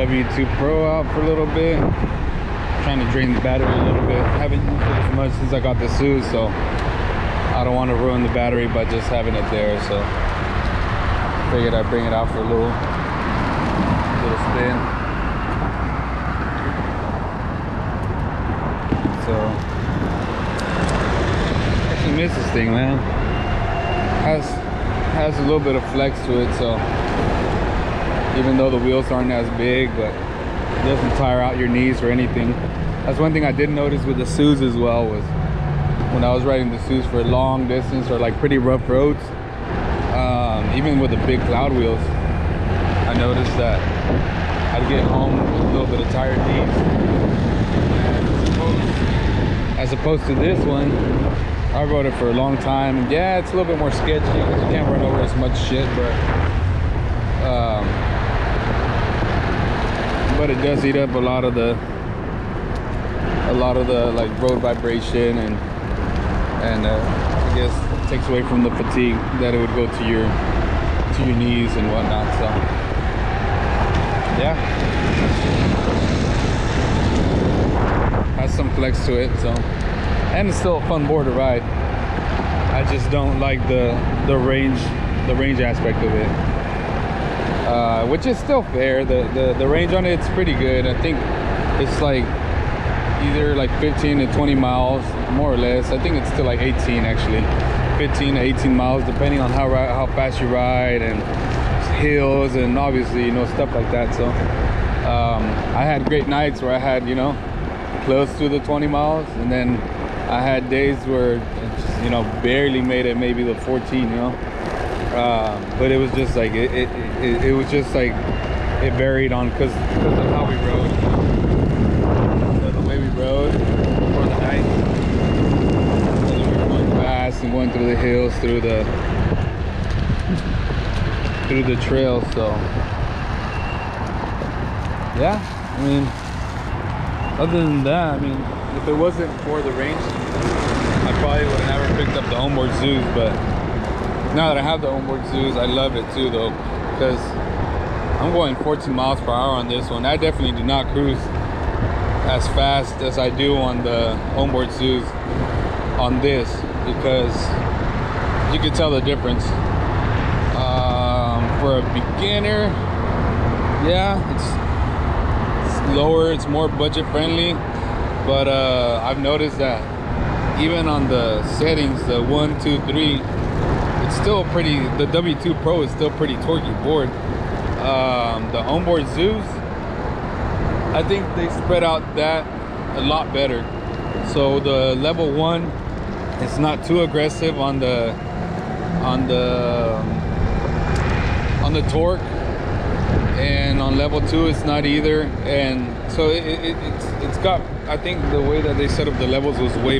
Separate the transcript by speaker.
Speaker 1: W2 Pro out for a little bit. Trying to drain the battery a little bit. Haven't used it as much since I got the zeus, so I don't want to ruin the battery by just having it there. So figured I'd bring it out for a little spin. So I actually miss this thing, man. Has a little bit of flex to it, so even though the wheels aren't as big, but it doesn't tire out your knees or anything. That's one thing I did notice with the zeus as well, was when I was riding the zeus for long distance or like pretty rough roads, even with the big cloud wheels, I noticed that I'd get home with a little bit of tired knees. As opposed to this one, I rode it for a long time, and yeah, it's a little bit more sketchy because you can't run over as much shit, but it does eat up a lot of the like road vibration, and I guess it takes away from the fatigue that it would go to your knees and whatnot. So yeah, has some flex to it. So, and it's still a fun board to ride. I just don't like the range aspect of it, which is still fair. The range on it's pretty good. I think it's like either like 15 to 20 miles, more or less. I think it's still like 18 actually, 15 to 18 miles, depending on how fast you ride, and hills, and obviously, you know, stuff like that. So I had great nights where I had, you know, close to the 20 miles, and then I had days where it just, you know, barely made it, maybe the 14, you know. But it was just like it was just like it varied on because of how we rode, the way we rode for the night. Whether we were going fast and going through the hills, through the trails. So yeah, I mean, other than that, I mean, if it wasn't for the range, I probably would have never picked up the Ownboard zeus. But now that I have the Ownboard zeus, I love it too, though, because I'm going 14 miles per hour on this one. I definitely do not cruise as fast as I do on the Ownboard zeus on this, because you can tell the difference. For a beginner, yeah, it's lower, it's more budget friendly, but I've noticed that even on the settings, the 1, 2, 3, it's still pretty, the W2 Pro is still pretty torquey board. The Ownboard zeus, I think they spread out that a lot better. So the level 1, it's not too aggressive on the torque, and on level 2 it's not either. And so it's got, I think the way that they set up the levels was way